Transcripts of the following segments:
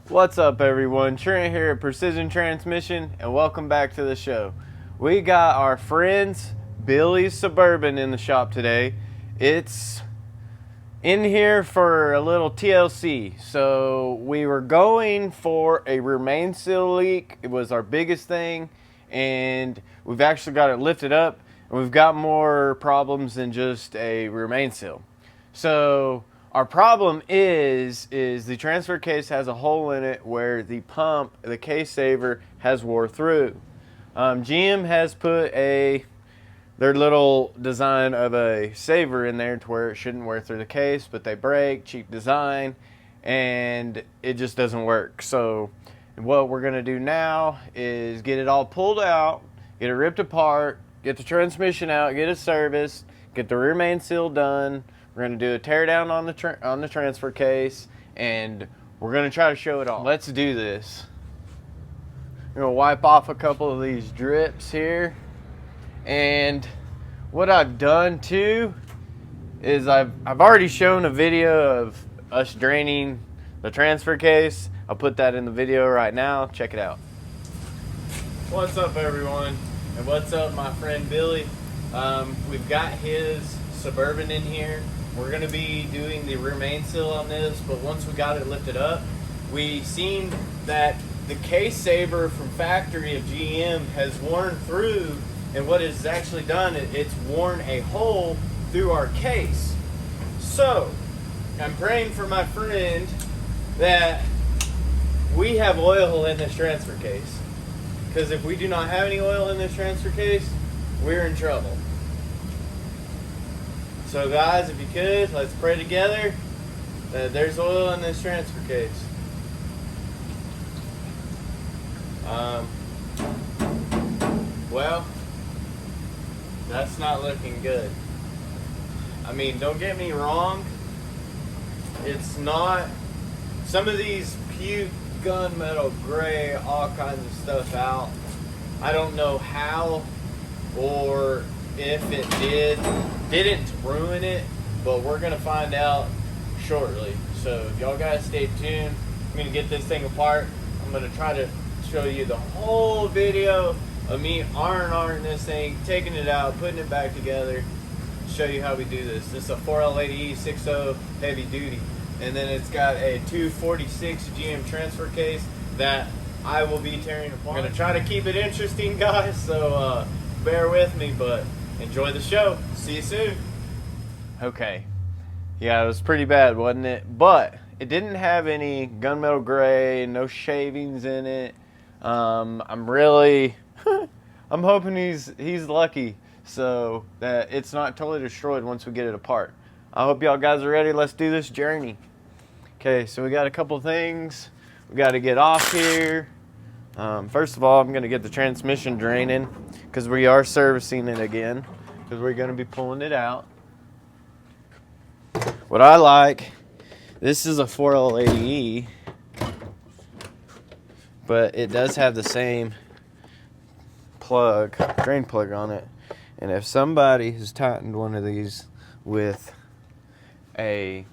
What's up, everyone? Trent here at Precision Transmission, and welcome back to the show. We got our friends Billy's Suburban in the shop today. It's in here for a little TLC. So we were going for a remain seal leak. It was our biggest thing, and we've actually got it lifted up, and we've got more problems than just a remain seal. So our problem is the transfer case has a hole in it where the pump, the case saver, has wore through. GM has put their little design of a saver in there to where it shouldn't wear through the case, but they break, cheap design, and it just doesn't work. So what we're gonna do now is get it all pulled out, get it ripped apart, get the transmission out, get it serviced, get the rear main seal done. We're going to do a tear down on the transfer case, and we're going to try to show it all. Let's do this. I'm going to wipe off a couple of these drips here. And what I've done too is I've already shown a video of us draining the transfer case. I'll put that in the video right now. Check it out. What's up, everyone? And what's up, my friend Billy? We've got his Suburban in here. We're going to be doing the rear main seal on this, but once we got it lifted up, we seen that the case saver from factory of GM has worn through, and what it's actually done, it's worn a hole through our case. So, I'm praying for my friend that we have oil in this transfer case, because if we do not have any oil in this transfer case, we're in trouble. So guys, if you could, let's pray together that there's oil in this transfer case. Well, that's not looking good. I mean, don't get me wrong. It's not, some of these puke gunmetal gray, all kinds of stuff out. I don't know how or if it didn't ruin it, but we're gonna find out shortly. So y'all guys stay tuned. I'm gonna get this thing apart. I'm gonna try to show you the whole video of me iron this thing, taking it out, putting it back together, show you how we do this. This is a 4L80E 6.0 heavy duty, and then it's got a 246 GM transfer case that I will be tearing apart. I'm gonna try to keep it interesting, guys, so bear with me, but enjoy the show. See you soon. Okay. Yeah, it was pretty bad, wasn't it? But it didn't have any gunmetal gray, no shavings in it. I'm hoping he's lucky so that it's not totally destroyed once we get it apart. I hope y'all guys are ready. Let's do this journey. Okay, so we got a couple things we got to get off here. First of all, I'm going to get the transmission draining because we are servicing it again, because we're going to be pulling it out. What I like, this is a 4L80E, but it does have the same drain plug on it. And if somebody has tightened one of these with a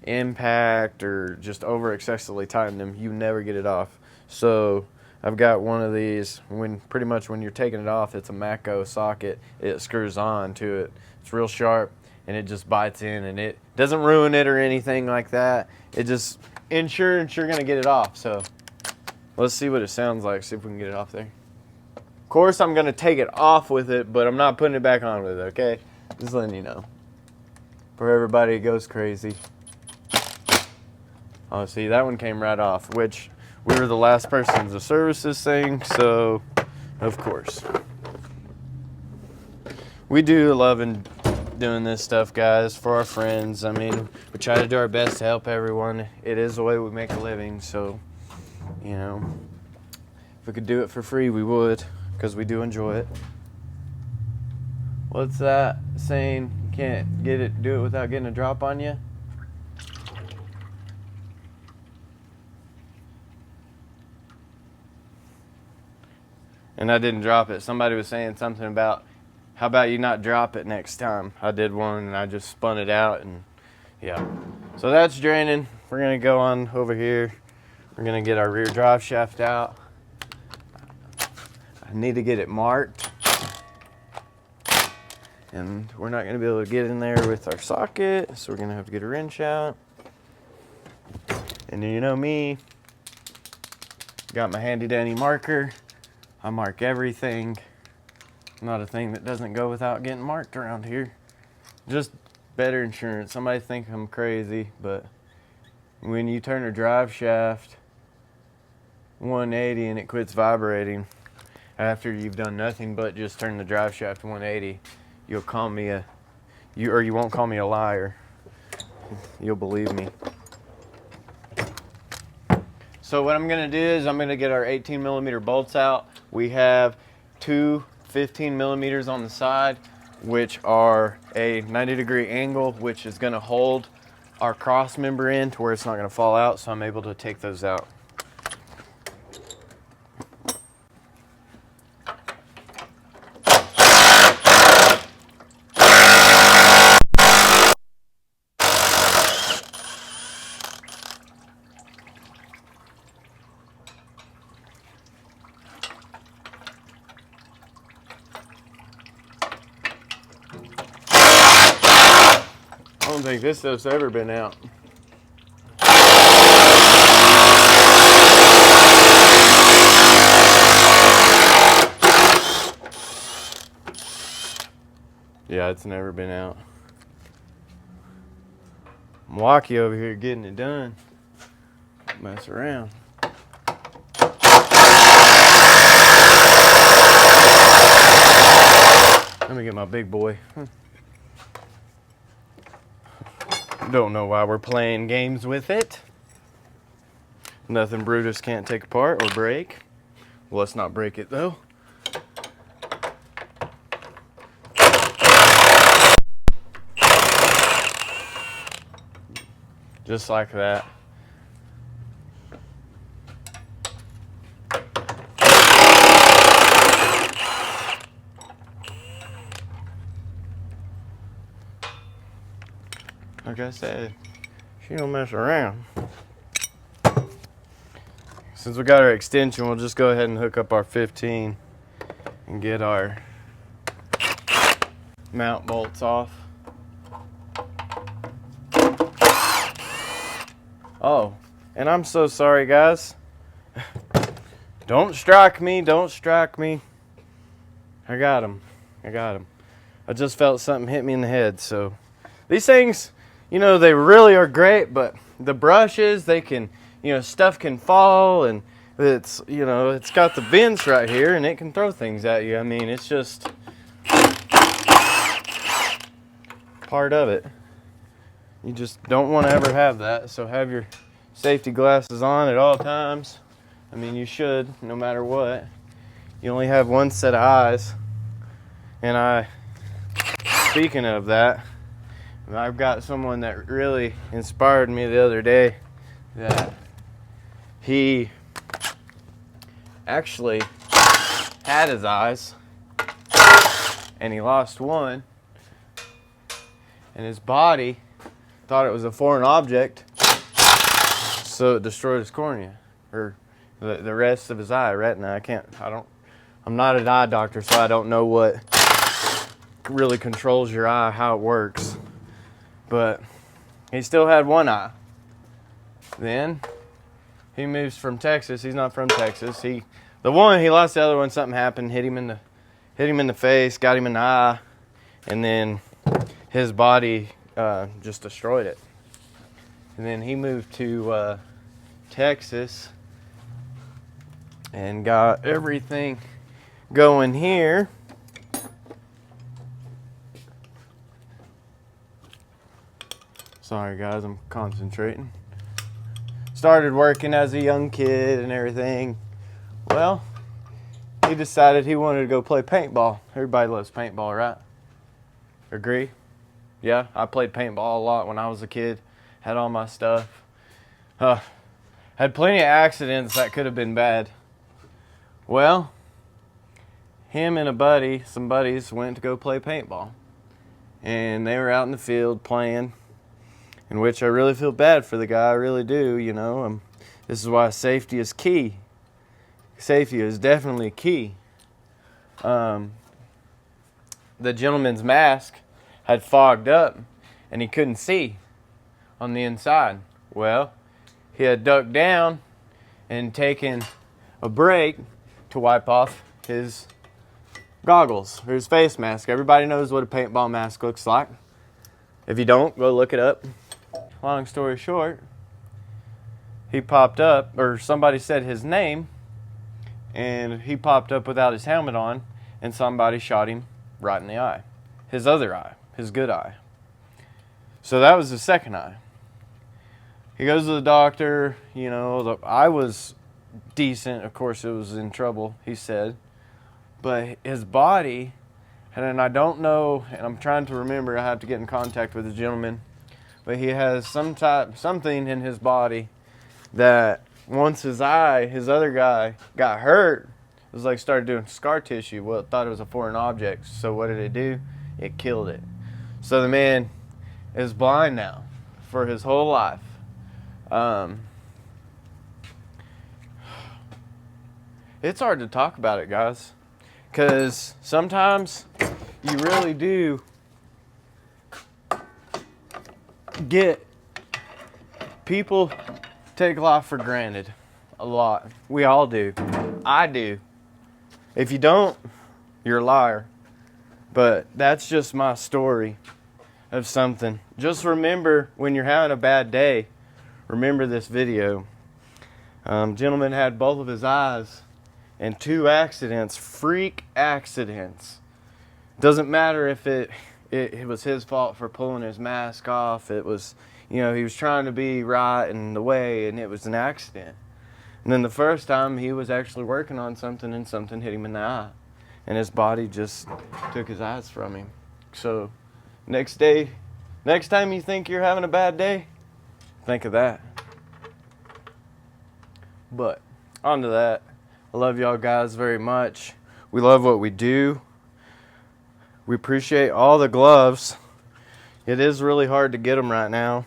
impact or just over excessively tightened them, you never get it off. So I've got one of these, when you're taking it off, it's a Matco socket. It screws on to it. It's real sharp, and it just bites in, and it doesn't ruin it or anything like that. It just ensures you're gonna get it off. So let's see what it sounds like, see if we can get it off there. Of course, I'm gonna take it off with it, but I'm not putting it back on with it, okay? Just letting you know. For everybody, it goes crazy. Oh, see, that one came right off, which we were the last person to service this thing, so of course. We do love doing this stuff, guys, for our friends. I mean, we try to do our best to help everyone. It is the way we make a living, so, you know, if we could do it for free, we would, because we do enjoy it. What's that saying? You can't do it without getting a drop on you? And I didn't drop it. Somebody was saying something about, how about you not drop it next time? I did one and I just spun it out, and yeah. So that's draining. We're gonna go on over here. We're gonna get our rear drive shaft out. I need to get it marked. And we're not gonna be able to get in there with our socket, so we're gonna have to get a wrench out. And you know me, got my handy dandy marker. I mark everything. Not a thing that doesn't go without getting marked around here. Just better insurance. Somebody think I'm crazy, but when you turn a drive shaft 180 and it quits vibrating after you've done nothing but just turn the drive shaft 180, you'll call me you won't call me a liar. You'll believe me. So what I'm gonna do is I'm gonna get our 18 millimeter bolts out. We have two 15 millimeters on the side, which are a 90-degree angle, which is gonna hold our cross member in to where it's not gonna fall out, so I'm able to take those out. I don't think this stuff's ever been out. Yeah, it's never been out. Milwaukee over here getting it done. Mess around. Let me get my big boy. Don't know why we're playing games with it. Nothing Brutus can't take apart or break. Well, let's not break it though. Just like that. Like I said, she don't mess around. Since we got our extension, we'll just go ahead and hook up our 15 and get our mount bolts off. Oh, and I'm so sorry, guys. Don't strike me, don't strike me. I got him. I just felt something hit me in the head, so these things, you know, they really are great, but the brushes, they can, you know, stuff can fall, and it's, you know, it's got the vents right here and it can throw things at you. I mean, it's just part of it. You just don't want to ever have that, so have your safety glasses on at all times. I mean, you should, no matter what. You only have one set of eyes. And speaking of that, I've got someone that really inspired me the other day, that he actually had his eyes and he lost one, and his body thought it was a foreign object, so it destroyed his cornea, or the rest of his eye, retina. I'm not an eye doctor, so I don't know what really controls your eye, how it works. But he still had one eye. Then he moves from Texas. He's not from Texas. He lost the other one. Something happened, hit him in the face, got him in the eye, and then his body just destroyed it. And then he moved to Texas and got everything going here. Sorry guys, I'm concentrating. Started working as a young kid and everything. Well, he decided he wanted to go play paintball. Everybody loves paintball, right? Agree? Yeah, I played paintball a lot when I was a kid. Had all my stuff. Had plenty of accidents that could have been bad. Well, him and some buddies went to go play paintball. And they were out in the field playing, in which I really feel bad for the guy. I really do, you know. This is why safety is key. Safety is definitely key. The gentleman's mask had fogged up and he couldn't see on the inside. Well, he had ducked down and taken a break to wipe off his goggles or his face mask. Everybody knows what a paintball mask looks like. If you don't, go look it up. Long story short, he popped up, or somebody said his name, and he popped up without his helmet on, and somebody shot him right in the eye. His other eye, his good eye. So that was his second eye. He goes to the doctor, you know, the eye was decent. Of course, it was in trouble, he said. But his body, and I don't know, and I'm trying to remember, I have to get in contact with the gentleman, but he has something in his body that once his other guy got hurt, it was like started doing scar tissue. Well, it thought it was a foreign object. So what did it do? It killed it. So the man is blind now for his whole life. It's hard to talk about it, guys, because sometimes you really do get people take life for granted a lot. We all do. I do. If you don't, you're a liar. But that's just my story of something. Just remember when you're having a bad day, remember this video. Gentleman had both of his eyes in 2 accidents, freak accidents. Doesn't matter if it was his fault for pulling his mask off. It was, you know, he was trying to be right in the way, and it was an accident. And then the first time he was actually working on something, and something hit him in the eye, and his body just took his eyes from him. So next time you think you're having a bad day, think of that. But on to that. I love y'all guys very much. We love what we do. We appreciate all the gloves. It is really hard to get them right now.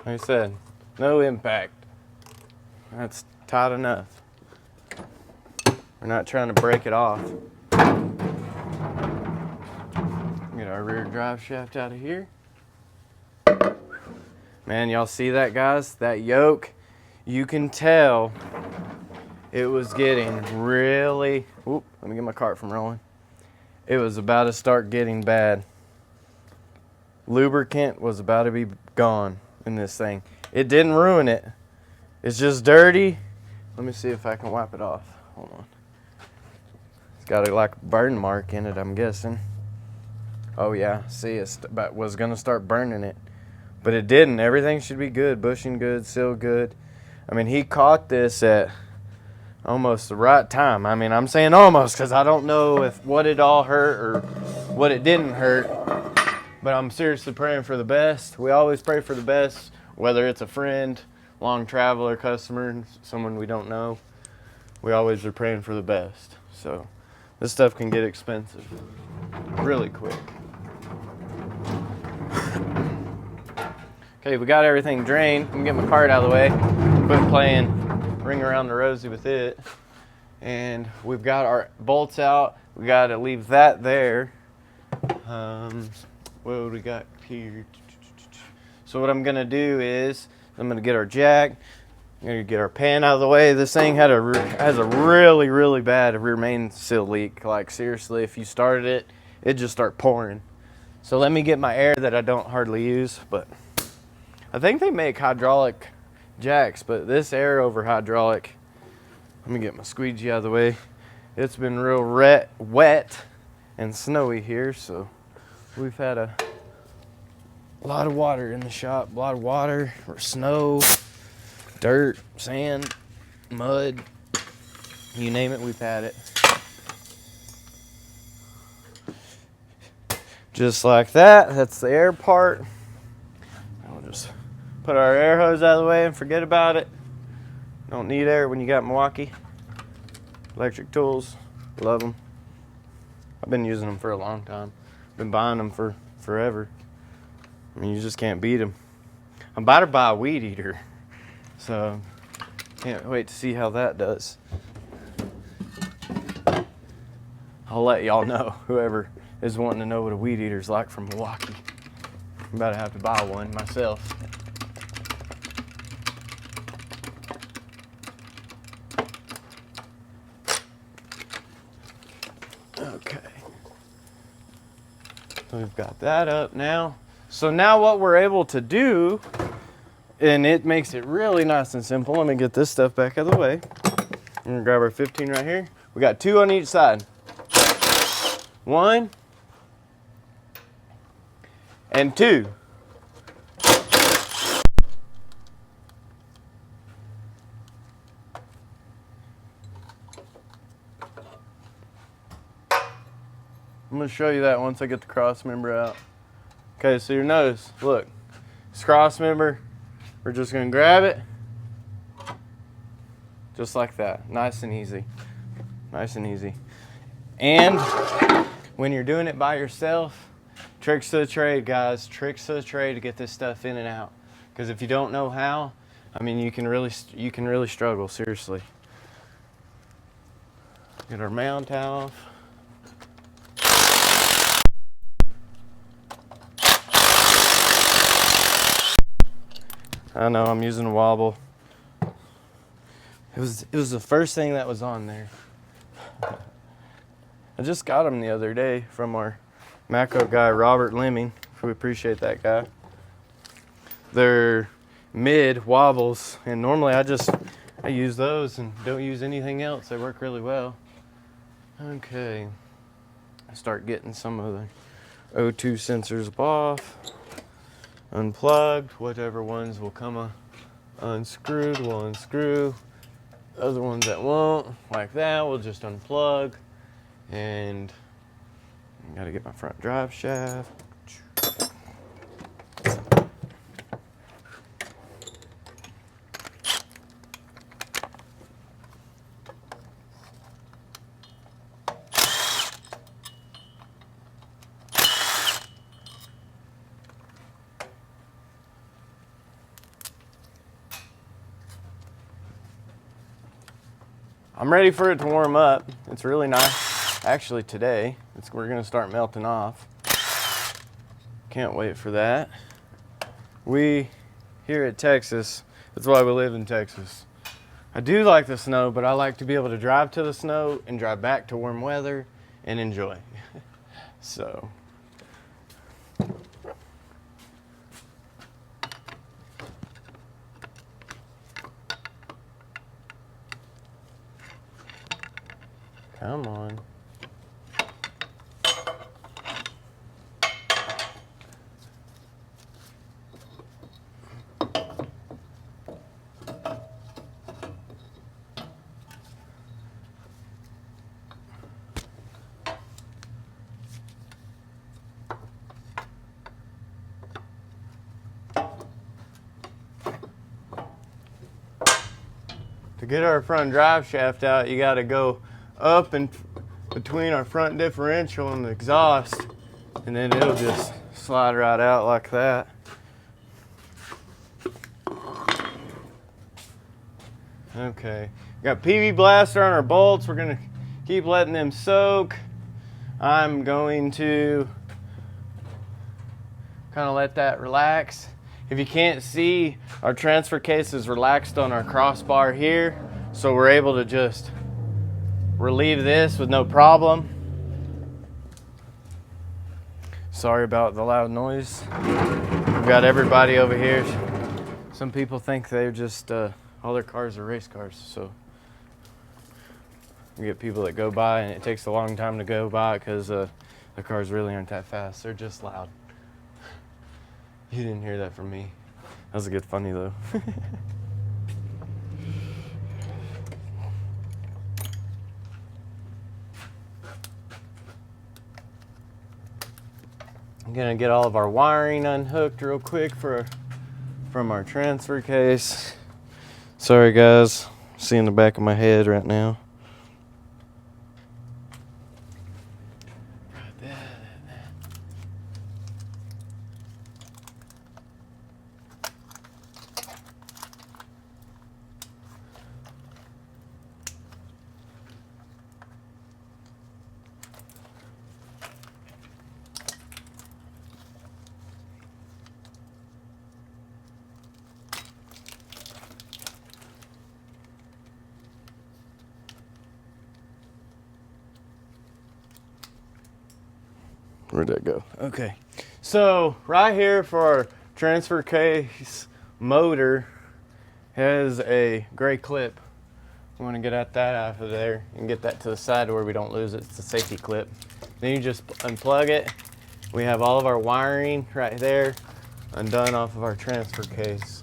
Like I said, no impact. That's tight enough. We're not trying to break it off. Get our rear drive shaft out of here. Man, y'all see that, guys? That yoke, you can tell it was getting really, let me get my cart from rolling. It was about to start getting bad. Lubricant was about to be gone in this thing. It didn't ruin it. It's just dirty. Let me see if I can wipe it off. Hold on. It's got a like burn mark in it, I'm guessing. Oh yeah, see, it was gonna start burning it, but it didn't. Everything should be good, bushing good, seal good. I mean, he caught this at almost the right time. I mean, I'm saying almost because I don't know if what it all hurt or what it didn't hurt, but I'm seriously praying for the best. We always pray for the best, whether it's a friend, long traveler, customer, someone we don't know. We always are praying for the best. So this stuff can get expensive really quick. Okay, we got everything drained. Let me get my cart out of the way. Quit playing Ring Around the Rosie with it. And we've got our bolts out. We got to leave that there. What do we got here? So what I'm going to do is I'm going to get our jack. I'm going to get our pan out of the way. This thing has a really, really bad rear main seal leak. Like seriously, if you started it, it'd just start pouring. So let me get my air that I don't hardly use. But I think they make hydraulic jacks, but this air over hydraulic. Let me get my squeegee out of the way. It's been real wet and snowy here, so we've had a lot of water in the shop. A lot of water, or snow, dirt, sand, mud, you name it, we've had it. Just like that. That's the air part. I'll just put our air hose out of the way and forget about it. Don't need air when you got Milwaukee. Electric tools, love them. I've been using them for a long time. Been buying them for forever. I mean, you just can't beat them. I'm about to buy a weed eater, so can't wait to see how that does. I'll let y'all know, whoever is wanting to know what a weed eater is like from Milwaukee. I'm about to have to buy one myself. Okay. So we've got that up now. So now what we're able to do, and it makes it really nice and simple. Let me get this stuff back out of the way. I'm gonna grab our 15 right here. We got 2 on each side. 1 and 2. I'm gonna show you that once I get the cross member out. Okay, so your nose, look, this cross member, we're just gonna grab it, just like that, nice and easy, nice and easy. And when you're doing it by yourself, tricks of the trade, guys, tricks of the trade to get this stuff in and out. Because if you don't know how, I mean, you can really struggle, seriously. Get our mount off. I know I'm using a wobble. It was the first thing that was on there. I just got them the other day from our Matco guy, Robert Lemming. We appreciate that guy. They're mid wobbles, and normally I use those and don't use anything else. They work really well. Okay, I start getting some of the O2 sensors off. Unplugged, whatever ones will come unscrewed, we'll unscrew. Other ones that won't, like that, we'll just unplug. And I gotta get my front drive shaft. I'm ready for it to warm up. It's really nice. Actually today, we're gonna start melting off. Can't wait for that. We, here at Texas, that's why we live in Texas. I do like the snow, but I like to be able to drive to the snow and drive back to warm weather and enjoy. So. Come on. To get our front drive shaft out, you got to go up and between our front differential and the exhaust, and then it'll just slide right out like that. Okay, got PV Blaster on our bolts. We're gonna keep letting them soak. I'm going to kind of let that relax. If you can't see, our transfer case is relaxed on our crossbar here, so we're able to just relieve this with no problem. Sorry about the loud noise. We've got everybody over here. Some people think they're just, all their cars are race cars, so we get people that go by and it takes a long time to go by because the cars really aren't that fast. They're just loud. You didn't hear that from me. That was a good funny though. I'm gonna get all of our wiring unhooked real quick from our transfer case. Sorry guys, seeing the back of my head right now. Where'd that go? Okay. So right here for our transfer case motor has a gray clip. We want to get at that out of there and get that to the side where we don't lose it. It's a safety clip. Then you just unplug it. We have all of our wiring right there undone off of our transfer case.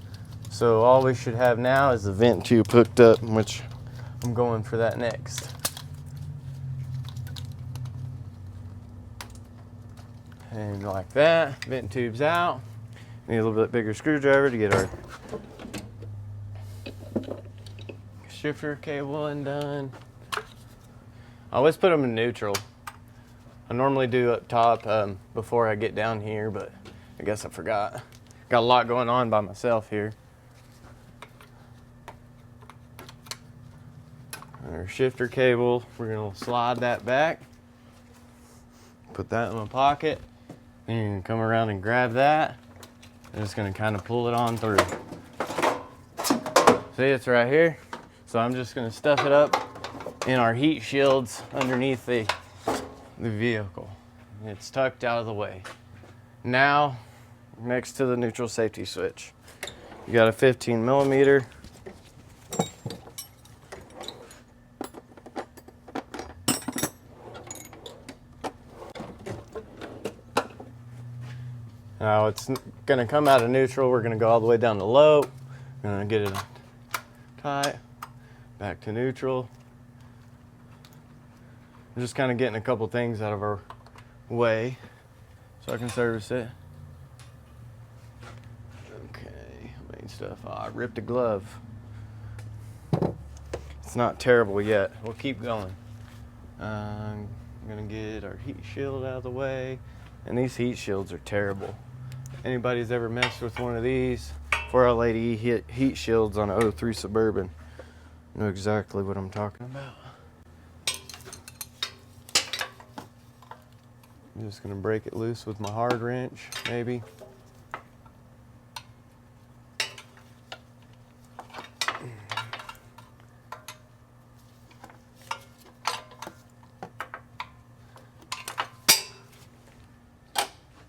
So all we should have now is the vent tube hooked up, which I'm going for that next. And like that, vent tube's out. Need a little bit bigger screwdriver to get our shifter cable undone. I always put them in neutral. I normally do up top before I get down here, but I guess I forgot. Got a lot going on by myself here. Our shifter cable, we're gonna slide that back. Put that in my pocket. Then you can come around and grab that. I'm just gonna kind of pull it on through. See, it's right here. So I'm just gonna stuff it up in our heat shields underneath the vehicle. It's tucked out of the way. Now, next to the neutral safety switch, you got a 15 millimeter. Now it's gonna come out of neutral. We're gonna go all the way down to low. We're gonna get it tight, back to neutral. I'm just kind of getting a couple things out of our way so I can service it. Okay, main stuff. Oh, I ripped a glove. It's not terrible yet. We'll keep going. I'm gonna get our heat shield out of the way. And these heat shields are terrible. Anybody's ever messed with one of these 4L80 heat shields on a 03 Suburban know exactly what I'm talking about. I'm just gonna break it loose with my hard wrench, maybe.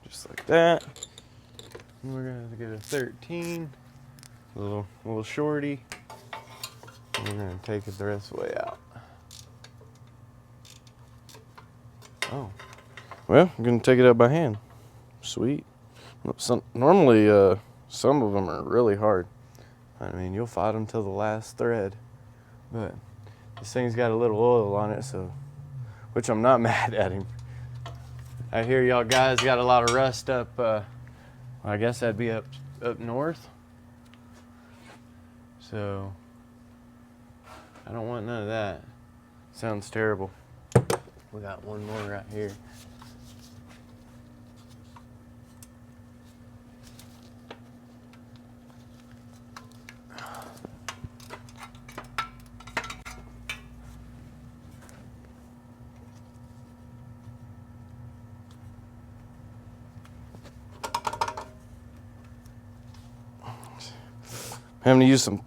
Just like that. And we're gonna get a 13, a little shorty. And we're gonna take it the rest of the way out. Oh. Well, I'm gonna take it out by hand. Sweet. Normally, some of them are really hard. I mean, you'll fight them till the last thread. But this thing's got a little oil on it, so, which I'm not mad at him. I hear y'all guys got a lot of rust up, I guess that'd be up north. So, I don't want none of that. Sounds terrible. We got one more right here. Having to use some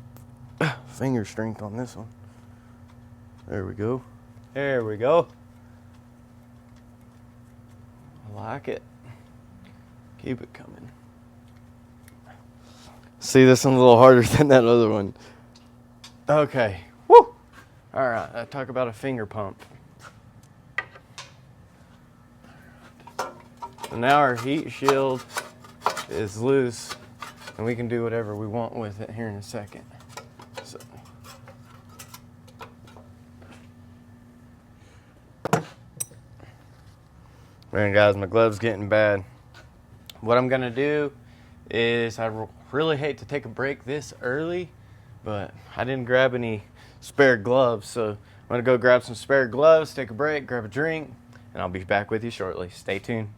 finger strength on this one. There we go. There we go. I like it. Keep it coming. See, this one's a little harder than that other one. Okay. Woo! All right, talk about a finger pump. So now our heat shield is loose, and we can do whatever we want with it here in a second. So. Man, guys, my glove's getting bad. What I'm gonna do is, I really hate to take a break this early, but I didn't grab any spare gloves, so I'm gonna go grab some spare gloves, take a break, grab a drink, and I'll be back with you shortly. Stay tuned.